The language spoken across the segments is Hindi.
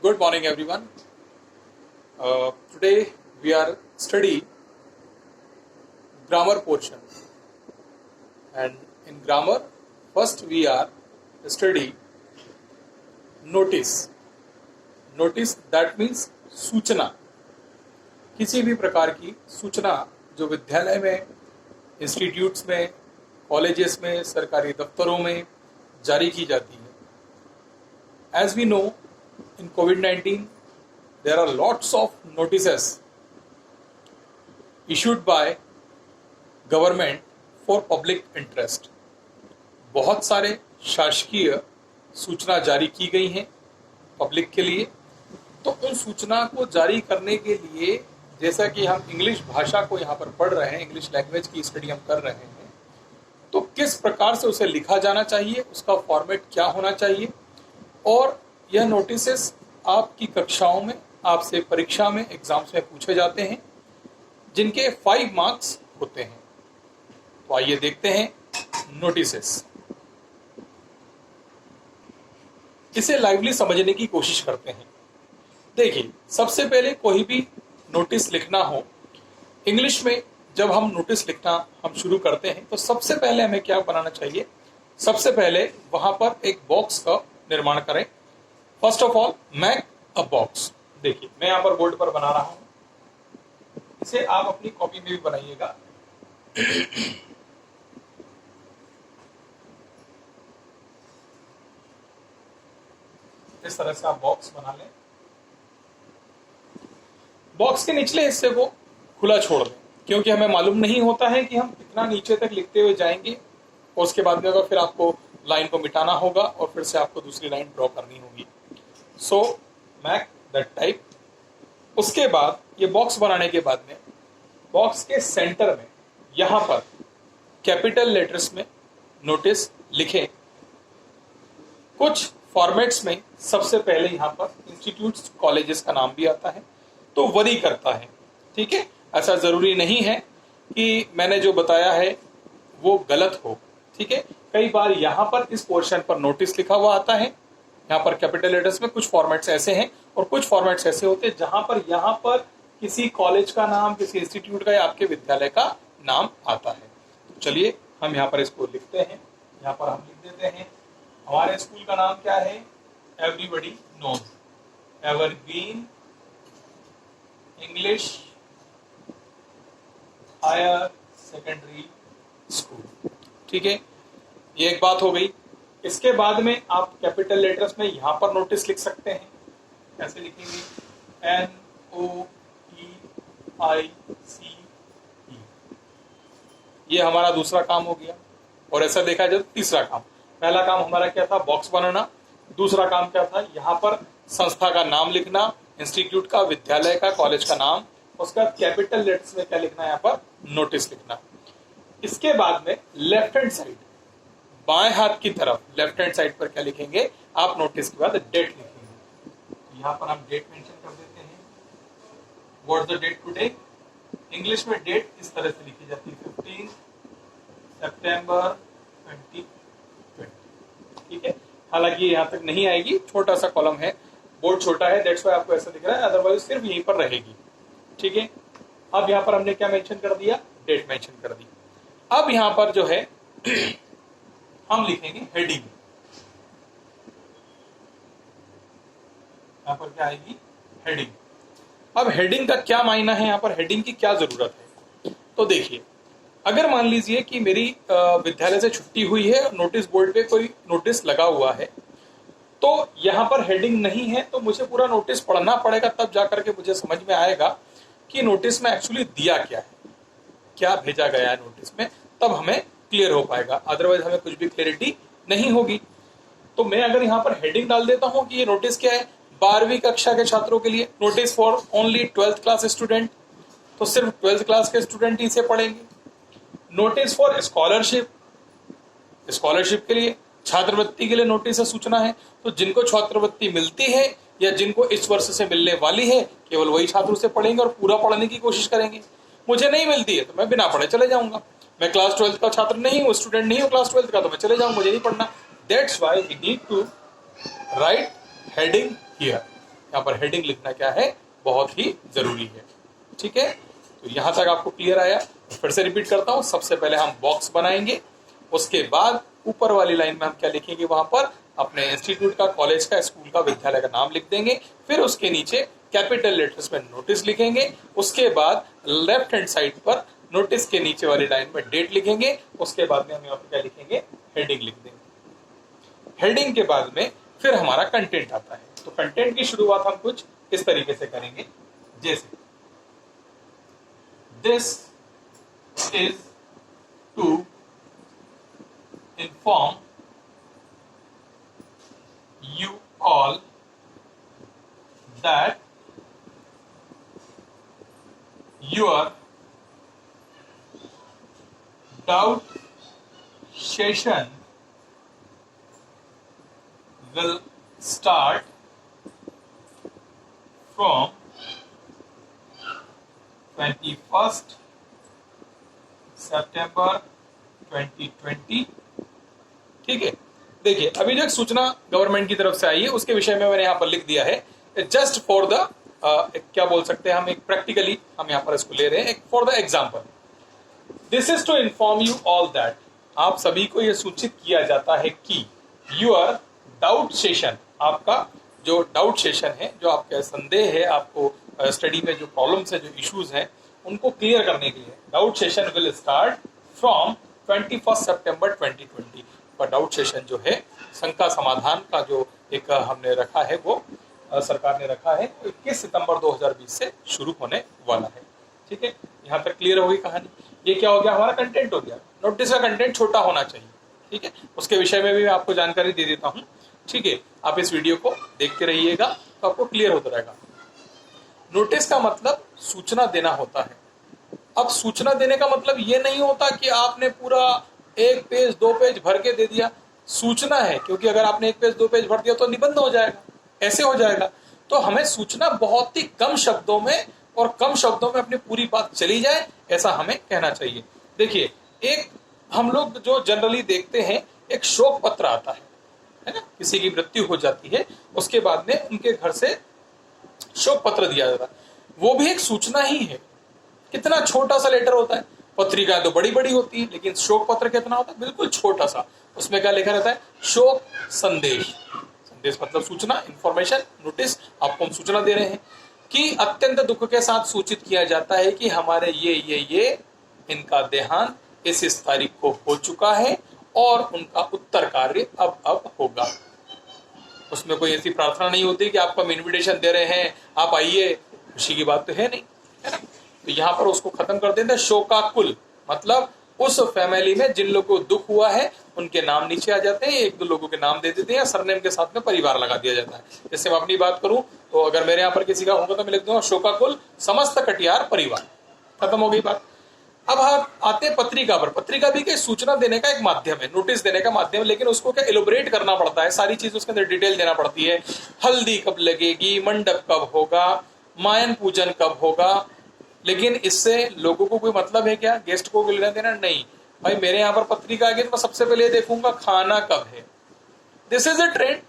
Good morning, everyone. Today we are study grammar portion, and in grammar, first we are study notice. Notice that means सूचना. किसी भी प्रकार की सूचना जो विद्यालय में, इंस्टीट्यूट्स में, कॉलेजेस में, सरकारी दफ्तरों में जारी की जाती है. As we know, in COVID-19, there are lots of notices issued by government for public interest. बहुत सारे शासकीय सूचना जारी की गई हैं पब्लिक के लिए. तो उन सूचना को जारी करने के लिए, जैसा कि हम इंग्लिश भाषा को यहाँ पर पढ़ रहे हैं, इंग्लिश लैंग्वेज की स्टडी हम कर रहे हैं, तो किस प्रकार से उसे लिखा जाना चाहिए, उसका फॉर्मेट क्या होना चाहिए, और यह नोटिसेस आपकी कक्षाओं में, आपसे परीक्षा में, एग्जाम्स में पूछे जाते हैं, जिनके 5 मार्क्स होते हैं. तो आइए देखते हैं नोटिसेस. इसे लाइवली समझने की कोशिश करते हैं. देखिए, सबसे पहले कोई भी नोटिस लिखना हो, इंग्लिश में जब हम नोटिस लिखना हम शुरू करते हैं, तो सबसे पहले हमें क्या बनाना चाहिए? सबसे पहले वहां पर एक बॉक्स का निर्माण करें. First of all, make a box. देखिए, मैं यहां पर बोर्ड पर बना रहा हूं. इसे आप अपनी कॉपी में भी बनाइएगा. इस तरह से आप बॉक्स बना लें. बॉक्स के निचले हिस्से को खुला छोड़ दें, क्योंकि हमें मालूम नहीं होता है कि हम कितना नीचे तक लिखते हुए जाएंगे, और उसके बाद में अगर फिर आपको लाइन को मिटाना होगा और फिर से आपको दूसरी लाइन ड्रॉ करनी होगी. So MAC that type. उसके बाद ये बॉक्स बनाने के बाद में बॉक्स के सेंटर में यहां पर कैपिटल लेटर्स में नोटिस लिखें. कुछ फॉर्मेट्स में सबसे पहले यहां पर इंस्टीट्यूट्स, कॉलेजेस का नाम भी आता है, तो वरी करता है. ठीक है, ऐसा जरूरी नहीं है कि मैंने जो बताया है वो गलत हो. ठीक है, कई बार यहां पर इस पोर्शन पर नोटिस लिखा हुआ आता है. यहाँ पर कैपिटल लेटर्स में कुछ फॉर्मेट्स ऐसे हैं, और कुछ फॉर्मेट्स ऐसे होते हैं जहां पर यहाँ पर किसी कॉलेज का नाम, किसी इंस्टीट्यूट का या आपके विद्यालय का नाम आता है. तो चलिए हम यहाँ पर इसको लिखते हैं. यहाँ पर हम लिख देते हैं, हमारे स्कूल का नाम क्या है? Everybody knows, Evergreen English higher secondary school. ठीक है, ये एक बात हो गई. इसके बाद में आप कैपिटल लेटर्स में यहां पर नोटिस लिख सकते हैं. कैसे लिखेंगे? NOTICE. ये हमारा दूसरा काम हो गया. और ऐसा देखा जाए तो तीसरा काम. पहला काम हमारा क्या था? बॉक्स बनाना. दूसरा काम क्या था? यहाँ पर संस्था का नाम लिखना, इंस्टीट्यूट का, विद्यालय का, कॉलेज का नाम. उसका कैपिटल लेटर्स में क्या लिखना है? यहाँ पर नोटिस लिखना. इसके बाद में लेफ्ट हैंड साइड, बाएं हाथ की तरफ लेफ्ट हैंड साइड पर क्या लिखेंगे? आप नोटिस के बाद डेट लिखेंगे. यहाँ पर हम डेट मेंशन कर देते हैं. What the date today? English में डेट इस तरह से लिखी जाती है, 15 सितंबर 2020. ठीक है, हालांकि यहाँ तक नहीं आएगी, छोटा सा कॉलम है, बोर्ड छोटा है, दैट्स व्हाई आपको ऐसा दिख रहा है, अदरवाइज सिर्फ यहीं पर रहेगी. ठीक है, अब यहाँ पर हमने क्या मेंशन कर दिया? डेट मेंशन कर दी. अब यहाँ पर जो है हम लिखेंगे हेडिंग. यहाँ पर क्या आएगी? हेडिंग. अब हेडिंग का क्या मायना है? यहाँ पर हेडिंग की क्या जरूरत है? तो देखिए, अगर मान लीजिए कि मेरी विद्यालय से छुट्टी हुई है, नोटिस बोर्ड पे कोई नोटिस लगा हुआ है, तो यहाँ पर हेडिंग नहीं है, तो मुझे पूरा नोटिस पढ़ना पड़ेगा, तब जाकर के मुझे समझ में आएगा कि नोटिस में एक्चुअली दिया क्या है, क्या भेजा गया है नोटिस में. तब हमें क्लियर हो पाएगा, अदरवाइज हमें कुछ भी क्लियरिटी नहीं होगी. तो मैं अगर यहाँ पर हेडिंग डाल देता हूँ कि ये नोटिस क्या है? 12वीं कक्षा के छात्रों के लिए, notice for only 12th class student, तो सिर्फ 12th क्लास के स्टूडेंट ही इसे पढ़ेंगे. नोटिस फॉर स्कॉलरशिप, स्कॉलरशिप के लिए, छात्रवृत्ति के लिए नोटिस है, सूचना है, तो जिनको छात्रवृत्ति मिलती है या जिनको इस वर्ष से मिलने वाली है, केवल वही छात्र उसे पढ़ेंगे और पूरा पढ़ने की कोशिश करेंगे. मुझे नहीं मिलती है तो मैं बिना पढ़े चले जाऊंगा. मैं क्लास 12th का छात्र नहीं हूँ, स्टूडेंट नहीं हूँ क्लास 12th का, तो मैं चले जाऊँ, मुझे नहीं पढ़ना. That's why we need to write heading here. यहाँ पर हेडिंग लिखना क्या है, बहुत ही जरूरी है। ठीक है, तो यहां तक आपको क्लियर आया। फिर से रिपीट करता हूं, सबसे पहले हम बॉक्स बनाएंगे, उसके बाद ऊपर वाली लाइन में हम क्या लिखेंगे, वहां पर अपने इंस्टीट्यूट का, कॉलेज का, स्कूल का, विद्यालय का नाम लिख देंगे। फिर उसके नीचे कैपिटल लेटर्स में नोटिस लिखेंगे। उसके बाद लेफ्ट हैंड साइड पर नोटिस के नीचे वाली लाइन में डेट लिखेंगे। उसके बाद में हम यहाँ पर क्या लिखेंगे, हेडिंग लिख देंगे। हेडिंग के बाद में फिर हमारा कंटेंट आता है। तो कंटेंट की शुरुआत हम कुछ इस तरीके से करेंगे, जैसे this is to inform you all that your doubt session will start from 21st September 2020। ठीक है, देखिए अभी जो एक सूचना गवर्नमेंट की तरफ से आई है उसके विषय में मैंने यहाँ पर लिख दिया है, जस्ट फॉर द क्या बोल सकते हैं हम, एक प्रैक्टिकली हम यहाँ पर इसको ले रहे हैं, एक for the example. This is to inform you all that, आप सभी को यह सूचित किया जाता है कि यूर डाउट सेशन, आपका जो डाउट सेशन है, जो आपका संदेह है, आपको स्टडी में जो प्रॉब्लम्स है, जो इश्यूज हैं, उनको क्लियर करने के लिए doubt session will start from 21 सितंबर 2020। पर डाउट सेशन जो है, शंका समाधान का जो एक हमने रखा है, वो सरकार ने रखा है 21 सितंबर 2020 से शुरू होने वाला है। ठीक है, यहाँ तक क्लियर हो गई कहानी। ये क्या हो गया, हमारा कंटेंट हो गया। नोटिस का कंटेंट छोटा होना चाहिए। ठीक है, उसके विषय में भी मैं आपको जानकारी दे देता हूँ। ठीक है, आप इस वीडियो को देखते रहिएगा तो आपको क्लियर होता रहेगा। नोटिस का मतलब सूचना देना होता है। अब सूचना देने का मतलब ये नहीं होता कि आपने पूरा 1 पेज 2 पेज भर के दे दिया। सूचना है, क्योंकि अगर आपने 1 पेज 2 पेज भर दिया तो निबंध हो जाएगा, ऐसे हो जाएगा। तो हमें सूचना बहुत ही कम शब्दों में और कम शब्दों में अपनी पूरी बात चली जाए, ऐसा हमें कहना चाहिए। देखिए, एक हम लोग जो जनरली देखते हैं, एक शोक पत्र आता है ना, किसी की मृत्यु हो जाती है, उसके बाद में उनके घर से शोक पत्र दिया जाता है, वो भी एक सूचना ही है। कितना छोटा सा लेटर होता है, पत्रिका तो बड़ी बड़ी होती है, लेकिन शोक पत्र कितना होता है, बिल्कुल छोटा सा। उसमें क्या लिखा रहता है, शोक संदेश। संदेश मतलब सूचना, इंफॉर्मेशन, नोटिस। आपको हम सूचना दे रहे हैं कि अत्यंत दुख के साथ सूचित किया जाता है कि हमारे ये इनका देहांत इस तारीख को हो चुका है और उनका उत्तर कार्य अब होगा। उसमें कोई ऐसी प्रार्थना नहीं होती कि आपको हम इन्विटेशन दे रहे हैं, आप आइए, खुशी की बात तो है नहीं, है ना। तो यहाँ पर उसको खत्म कर देते हैं। शोकाकुल मतलब उस फैमिली में जिन लोगों को दुख हुआ है उनके नाम नीचे आ जाते हैं, 1-2 लोगों के नाम दे देते हैं, सरनेम के साथ में परिवार लगा दिया जाता है। जैसे मैं अपनी बात करूं तो अगर मेरे यहाँ पर किसी का होगा तो मैं लिख दूंगा शोकाकुल समस्त कटियार परिवार, खत्म हो गई बात। अब आते हैं पत्रिका पर। पत्रिका भी क्या सूचना देने का एक माध्यम है, नोटिस देने का माध्यम है, लेकिन उसको क्या एलोबरेट करना पड़ता है, सारी चीज उसके अंदर डिटेल देना पड़ती है। हल्दी कब लगेगी, मंडप कब होगा, मायन पूजन कब होगा। लेकिन इससे लोगों को कोई मतलब है क्या, गेस्ट को लेना देना नहीं। भाई मेरे यहाँ पर पत्रिका आ गई तो मैं सबसे पहले देखूंगा खाना कब है। दिस इज अ ट्रेंड,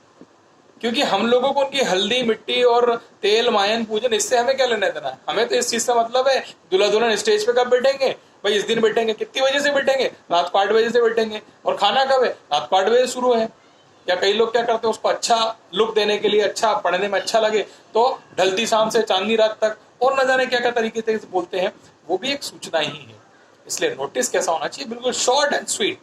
क्योंकि हम लोगों को उनकी हल्दी मिट्टी और तेल मायन पूजन, इससे हमें क्या लेना देना है। हमें तो इस चीज से मतलब है दूल्हा दुल्हन स्टेज पे कब बैठेंगे, भाई इस दिन बैठेंगे, कितनी बजे से बैठेंगे, रात को 8 बजे से बैठेंगे, और खाना कब है, रात को 8 बजे शुरू है। या कई लोग क्या करते हैं, उसको अच्छा लुक देने के लिए, अच्छा पढ़ने में अच्छा लगे, तो ढलती शाम से चांदनी रात तक और न जाने क्या क्या तरीके से बोलते हैं, वो भी एक सूचना ही है। इसलिए नोटिस कैसा होना चाहिए, बिल्कुल शॉर्ट एंड स्वीट,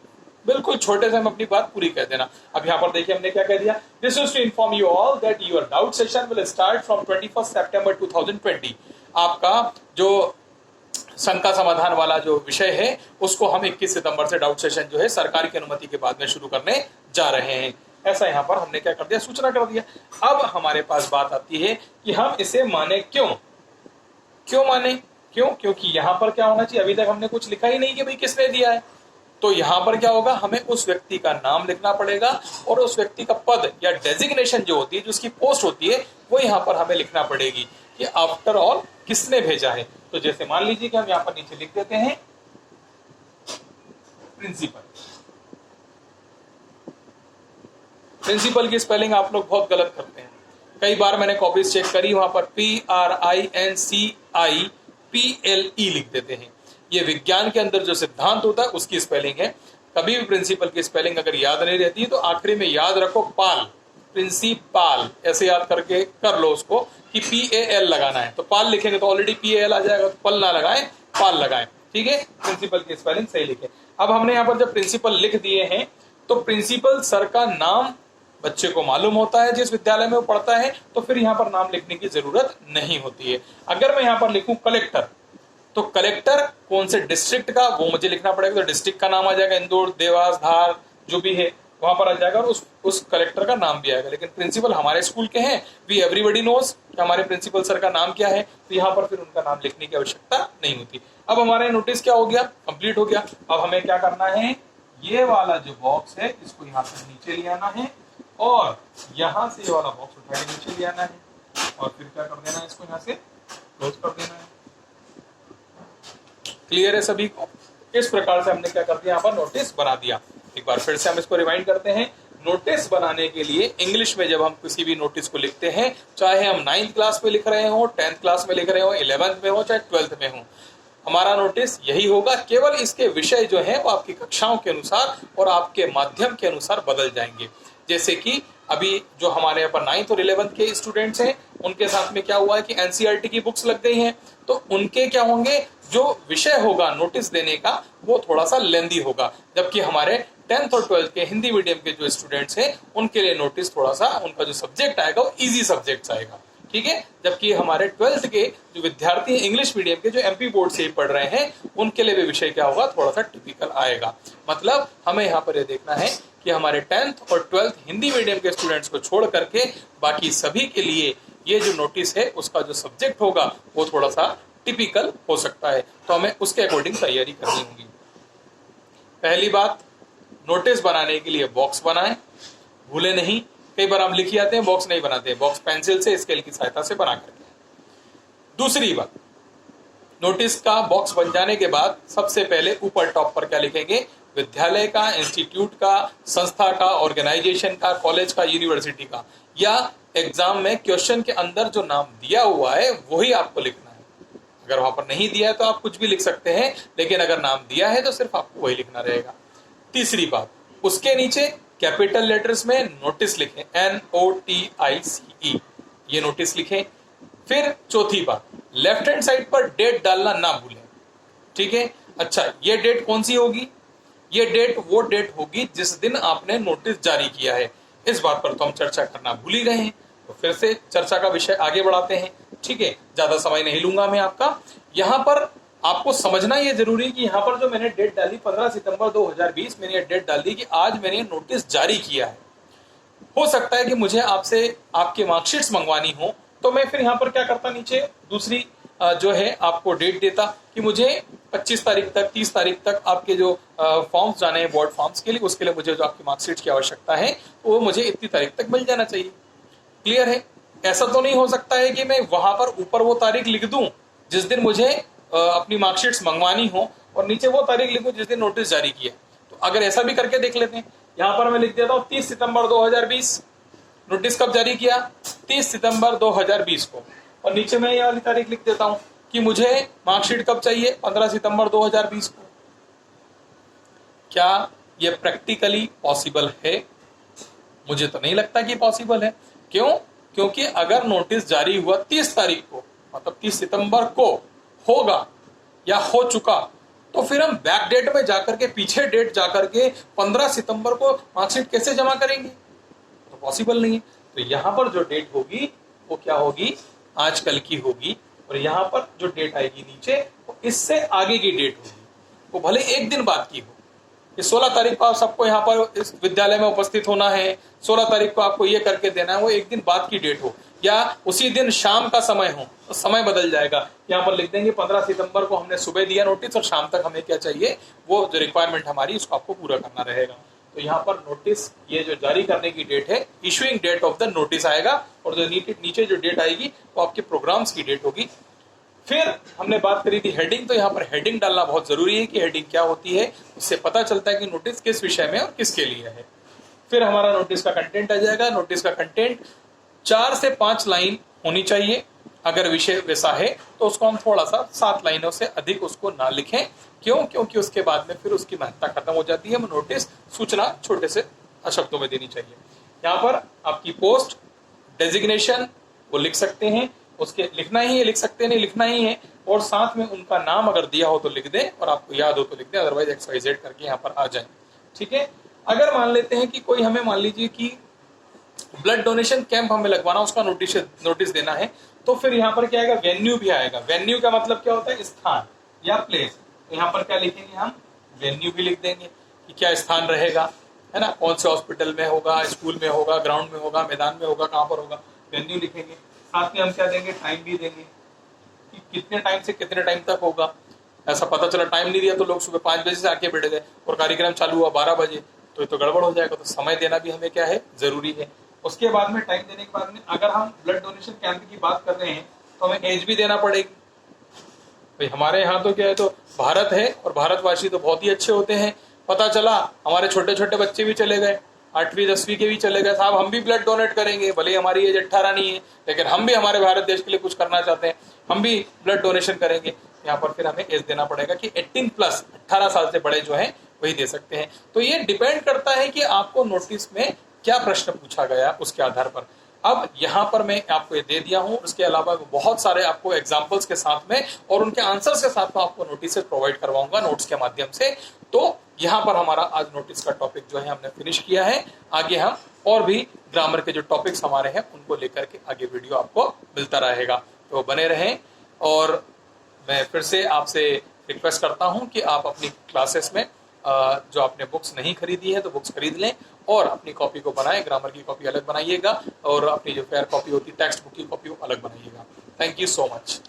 बिल्कुल छोटे से हम अपनी बात पूरी कह देना। अब यहाँ पर देखिए हमने क्या कह दिया, this is to inform you all that your doubt session will start from 21 सितंबर 2020। आपका जो शंका समाधान वाला जो विषय है उसको हम 21 सितंबर से डाउट सेशन जो है सरकार की अनुमति के बाद में शुरू करने जा रहे हैं। ऐसा यहाँ पर हमने क्या कर दिया, सूचना कर दिया। अब हमारे पास बात आती है कि हम इसे माने क्यों माने, क्योंकि यहाँ पर क्या होना चाहिए, अभी तक हमने कुछ लिखा ही नहीं कि भाई किसने दिया है। तो यहाँ पर क्या होगा, हमें उस व्यक्ति का नाम लिखना पड़ेगा और उस व्यक्ति का पद या डेजिग्नेशन जो होती है, जो उसकी पोस्ट होती है, वो यहाँ पर हमें लिखना पड़ेगी कि आफ्टर ऑल किसने भेजा है। तो जैसे मान लीजिए कि हम यहाँ पर नीचे लिख देते हैं प्रिंसिपल की स्पेलिंग आप लोग बहुत गलत करते हैं। कई बार मैंने कॉपीज चेक करी, वहां पर PRINCIPLE लिख देते हैं। ये विज्ञान के अंदर जो सिद्धांत होता है उसकी स्पेलिंग है। कभी भी प्रिंसिपल की स्पेलिंग अगर याद नहीं रहती है तो आखिरी में याद रखो पाल, प्रिंसिपाल ऐसे याद करके कर लो उसको कि PAL लगाना है। तो पाल लिखेंगे तो ऑलरेडी PAL आ जाएगा, तो पल ना लगाएं, पाल लगाएं। ठीक है, प्रिंसिपल की स्पेलिंग सही लिखें। अब हमने यहाँ पर जब प्रिंसिपल लिख दिए हैं तो प्रिंसिपल सर का नाम बच्चे को मालूम होता है जिस विद्यालय में वो पढ़ता है, तो फिर यहाँ पर नाम लिखने की जरूरत नहीं होती है। अगर मैं यहाँ पर लिखूं कलेक्टर, तो कलेक्टर कौन से डिस्ट्रिक्ट का वो मुझे लिखना पड़ेगा, तो डिस्ट्रिक्ट का नाम आ जाएगा, इंदौर, देवास, धार जो भी है वहां पर आ जाएगा और उस कलेक्टर का नाम भी आएगा। लेकिन प्रिंसिपल हमारे स्कूल के हैं, वी एवरीबडी नोज कि हमारे प्रिंसिपल सर का नाम क्या है, तो यहाँ पर फिर उनका नाम लिखने की आवश्यकता नहीं होती। अब हमारा नोटिस क्या हो गया, कंप्लीट हो गया। अब हमें क्या करना है, ये वाला जो बॉक्स है इसको यहाँ से नीचे ले आना है और यहाँ से ये वाला बॉक्स उठा के नीचे ले आना है और फिर क्या कर देना है, इसको यहाँ से क्लोज कर देना है। क्लियर है सभी को? इस प्रकार से हमने क्या कर दिया, यहाँ पर नोटिस बना दिया। एक बार फिर से हम इसको रिवाइंड करते हैं। नोटिस बनाने के लिए इंग्लिश में जब हम किसी भी नोटिस को लिखते हैं, चाहे हम 9th क्लास में लिख रहे हो, 10th क्लास में लिख रहे हो, 11th में हो, चाहे 12th में हो, हमारा नोटिस यही होगा। केवल इसके विषय जो है वो आपकी कक्षाओं के अनुसार और आपके माध्यम के अनुसार बदल जाएंगे। जैसे कि अभी जो हमारे यहाँ पर 9th और 11th के स्टूडेंट्स हैं, उनके साथ में क्या हुआ है कि NCERT की बुक्स लग गई हैं, तो उनके क्या होंगे, जो विषय होगा नोटिस देने का वो थोड़ा सा लेंदी होगा। जबकि हमारे 10th और 12th के हिंदी मीडियम के जो स्टूडेंट्स हैं उनके लिए नोटिस थोड़ा सा, उनका जो सब्जेक्ट आएगा वो इजी सब्जेक्ट आएगा। ठीक है, जबकि हमारे 12th के जो विद्यार्थी इंग्लिश मीडियम के जो MP बोर्ड से पढ़ रहे हैं उनके लिए भी विषय क्या होगा, थोड़ा सा टिपिकल आएगा। मतलब हमें यहाँ पर यह देखना है कि हमारे 10th और 12th हिंदी मीडियम के स्टूडेंट्स को छोड़ करके बाकी सभी के लिए ये जो नोटिस है उसका जो सब्जेक्ट होगा वो थोड़ा सा टिपिकल हो सकता है, तो हमें उसके अकॉर्डिंग तैयारी करनी होगी। पहली बात, नोटिस बनाने के लिए बॉक्स बनाएं, भूले नहीं। कई बार हम लिख आते हैं, बॉक्स नहीं बनाते हैं, बॉक्स पेंसिल से स्केल की सहायता से बना करके। दूसरी बात, नोटिस का बॉक्स बन जाने के बाद सबसे पहले ऊपर टॉप पर क्या लिखेंगे, विद्यालय का, इंस्टीट्यूट का, संस्था का, ऑर्गेनाइजेशन का, कॉलेज का, यूनिवर्सिटी का, या एग्जाम में क्वेश्चन के अंदर जो नाम दिया हुआ है वही आपको लिखना है। अगर वहां पर नहीं दिया है तो आप कुछ भी लिख सकते हैं, लेकिन अगर नाम दिया है तो सिर्फ आपको वही लिखना रहेगा। तीसरी बात, उसके नीचे कैपिटल लेटर्स में नोटिस लिखें, NOTICE, ये नोटिस लिखें। फिर चौथी बात, लेफ्ट हैंड साइड पर डेट डालना ना भूलें। ठीक है, अच्छा ये डेट कौन सी होगी, ये डेट वो डेट होगी जिस दिन आपने नोटिस जारी किया है। इस बात पर तो हम चर्चा करना भूल ही गए हैं, तो फिर से चर्चा का विषय आगे बढ़ाते हैं। ठीक है, ज्यादा समय नहीं लूंगा मैं आपका। यहाँ पर आपको समझना ये जरूरी है कि यहाँ पर जो मैंने डेट डाली 15 सितंबर 2020, मैंने ये डेट डाल दी कि आज मैंने नोटिस जारी किया है। हो सकता है कि मुझे आपसे आपके मार्कशीट्स मंगवानी हो, तो मैं फिर यहाँ पर क्या करता, नीचे दूसरी जो है आपको डेट देता कि मुझे 25 तारीख तक, 30 तारीख तक आपके जो फॉर्म्स जाने हैं बोर्ड फॉर्म्स के लिए, उसके लिए मुझे जो आपकी मार्कशीट की आवश्यकता है वो मुझे इतनी तारीख तक मिल जाना चाहिए। क्लियर है? ऐसा तो नहीं हो सकता है कि मैं वहां पर ऊपर वो तारीख लिख दूं जिस दिन मुझे अपनी मार्कशीट्स मंगवानी हो और नीचे वो तारीख लिखूं जिस दिन नोटिस जारी किया। तो अगर ऐसा भी करके देख लेते हैं, यहाँ पर मैं लिख देता हूँ 30 सितंबर 2020, नोटिस कब जारी किया, 30 सितंबर 2020 को, और नीचे मैं ये वाली तारीख लिख देता हूँ कि मुझे मार्कशीट कब चाहिए, 15 सितंबर 2020 को। क्या ये प्रैक्टिकली पॉसिबल है? मुझे तो नहीं लगता कि पॉसिबल है। क्यों? क्योंकि अगर नोटिस जारी हुआ 30 तारीख को, मतलब 30 सितंबर को होगा या हो चुका, तो फिर हम बैक डेट में जाकर के, पीछे डेट जाकर के 15 सितंबर को मार्कशीट कैसे जमा करेंगे? तो पॉसिबल नहीं है। तो यहाँ पर जो डेट होगी वो क्या होगी, आजकल की होगी, और यहाँ पर जो डेट आएगी नीचे वो इससे आगे की डेट होगी, वो भले एक दिन बाद की हो। कि 16 तारीख को आप सबको यहाँ पर इस विद्यालय में उपस्थित होना है, 16 तारीख को आपको ये करके देना है, वो एक दिन बाद की डेट हो, या उसी दिन शाम का समय हो, तो समय बदल जाएगा। यहाँ पर लिख देंगे 15 सितंबर को हमने सुबह दिया नोटिस और शाम तक हमें क्या चाहिए, वो जो रिक्वायरमेंट हमारी उसको आपको पूरा करना रहेगा। तो यहाँ पर नोटिस, ये जो जारी करने की डेट है, issuing date of the notice आएगा, और जो नीचे जो डेट आएगी वो आपके प्रोग्राम्स की डेट होगी। फिर हमने बात करी थी हेडिंग, तो यहाँ पर हेडिंग डालना बहुत जरूरी है कि हेडिंग क्या होती है, उससे पता चलता है कि नोटिस किस विषय में और किसके लिए है। फिर हमारा नोटिस का कंटेंट आ जाएगा। नोटिस का कंटेंट 4 से 5 लाइन होनी चाहिए। अगर विषय वैसा है तो उसको हम थोड़ा सा 7 लाइनों से अधिक उसको ना लिखें। क्यों? क्योंकि उसके बाद में फिर उसकी महत्ता खत्म हो जाती है। नोटिस सूचना छोटे से शब्दों में देनी चाहिए। यहाँ पर आपकी पोस्ट डेजिग्नेशन वो लिख सकते हैं, उसके लिखना ही है, लिख सकते हैं, नहीं लिखना ही है, और साथ में उनका नाम अगर दिया हो तो लिख दें और आपको याद हो तो लिख दें, अदरवाइज XYZ करके यहाँ पर आ जाए। ठीक है। अगर मान लेते हैं कि कोई हमें मान लीजिए कि ब्लड डोनेशन कैंप हमें लगवाना, उसका नोटिस देना है, तो फिर यहाँ पर क्या आएगा? वेन्यू भी आएगा। वेन्यू का मतलब क्या होता है? स्थान या प्लेस। तो यहाँ पर क्या लिखेंगे हम? वेन्यू भी लिख देंगे कि क्या स्थान रहेगा, है ना, कौन से हॉस्पिटल में होगा, स्कूल में होगा, ग्राउंड में होगा, मैदान में होगा, कहाँ पर होगा, वेन्यू लिखेंगे। साथ में हम क्या देंगे? टाइम भी देंगे कि कितने टाइम से कितने टाइम तक होगा। ऐसा पता चला टाइम नहीं दिया तो लोग सुबह 5 बजे से आके बैठ गए और कार्यक्रम चालू हुआ 12 बजे, तो ये तो गड़बड़ हो जाएगा। तो समय देना भी हमें क्या है? जरूरी है। उसके बाद में टाइम देने के बाद में अगर हम ब्लड डोनेशन कैंप की बात कर रहे हैं तो हमें एज भी देना पड़ेगी। भाई हमारे यहाँ तो क्या है, तो भारत है और भारतवासी तो बहुत ही अच्छे होते हैं। पता चला हमारे छोटे छोटे बच्चे भी चले गए, 8वीं 10वीं के भी चले गए, साहब हम भी ब्लड डोनेट करेंगे, भले ही हमारी एज 18 नहीं है, लेकिन हम भी हमारे भारत देश के लिए कुछ करना चाहते हैं, हम भी ब्लड डोनेशन करेंगे। यहाँ पर फिर हमें एज देना पड़ेगा कि 18+, 18 साल से बड़े जो है वही दे सकते हैं। तो ये डिपेंड करता है कि आपको नोटिस में क्या प्रश्न पूछा गया उसके आधार पर। अब यहाँ पर मैं आपको ये दे दिया हूँ, उसके अलावा बहुत सारे आपको एग्जाम्पल्स के साथ में और उनके आंसर्स के साथ में आपको नोटिस प्रोवाइड करवाऊंगा नोट्स के माध्यम से। तो यहाँ पर हमारा आज नोटिस का टॉपिक जो है हमने फिनिश किया है। आगे हम और भी ग्रामर के जो टॉपिक्स हमारे हैं उनको लेकर के आगे वीडियो आपको मिलता रहेगा, तो बने रहें। और मैं फिर से आपसे रिक्वेस्ट करता हूँ कि आप अपनी क्लासेस में जो आपने बुक्स नहीं खरीदी है तो बुक्स खरीद लें और अपनी कॉपी को बनाएं। ग्रामर की कॉपी अलग बनाइएगा और अपनी जो फेयर कॉपी होती है, टेक्स्ट बुक की कॉपी अलग बनाइएगा। Thank you so much.